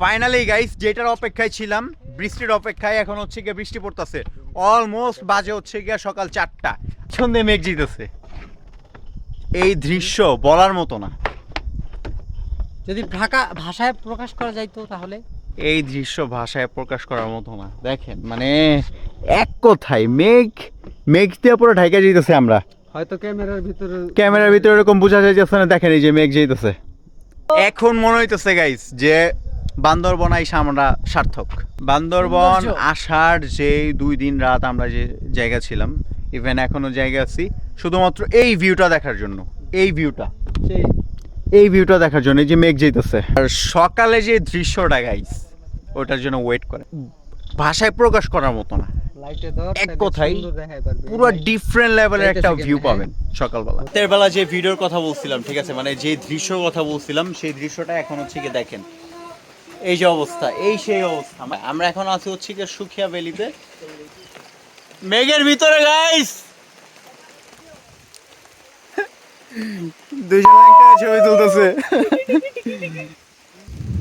Finally guys, যেটার অপেক্ষায় ছিলাম, বৃষ্টির অপেক্ষায়, এখন হচ্ছে গিয়ে বৃষ্টি পড়তেছে। অলমোস্ট বাজে হচ্ছে গিয়ে সকাল 4টা, সন্ধে মেঘ জিতেছে। এই দৃশ্য বলার মতো না। যদি ঢাকা ভাষায় প্রকাশ করা যাইতো তাহলে এই দৃশ্য ভাষায় প্রকাশ করার মতো না। দেখেন মানে এক কথায় মেঘ, মেঘ দিয়ে পুরো ঢাকা যেতেছে। আমরা হয়তো ক্যামেরার ভিতরে এরকম বোঝা যাইতেছে না। দেখেন এই যে মেঘ যেতেছে। এখন মনে হইতেছে গাইস যে বান্দরবন আইসা আমরা সার্থক। বান্দরবন সৌন্দর্য। আসার যে 2 দিন রাত আমরা যে জায়গা ছিলাম, ইভেন এখনো জায়গা আছি শুধুমাত্র এই ভিউটা দেখার জন্য। এই ভিউটা, এই ভিউটা দেখার জন্য, এই যে মেঘ যেতেছে আর সকালে যে দৃশ্যটা গাইস, ওটার জন্য ওয়েট করে। ভাষায় প্রকাশ করার মতো না। এক কথায় পুরো ডিফারেন্ট লেভেলের একটা ভিউ পাবেন সকালবেলা। রাতের বেলা যে ভিডিওর কথা বলছিলাম, ঠিক আছে, মানে যে দৃশ্যর কথা বলছিলাম, সেই দৃশ্যটা এখন হচ্ছে কি দেখেন। এই যে অবস্থা, এই সেই অবস্থা। আমরা এখন আছি হচ্ছে কি সুখিয়া ভ্যালিতে, মেঘের ভিতরে গাইস। দুইজন একটা ছবি তুলতেছে।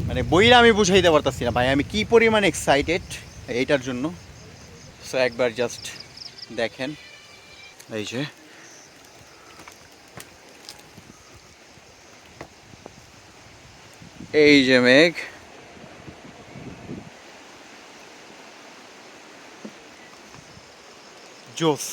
মানে বইরা আমি বুঝাইতে পারতাছি না ভাই, আমি কি পরিমাণ এক্সাইটেড এইটার জন্য। সো একবার জাস্ট দেখেন, এই যে এই যে মেঘ, জোস।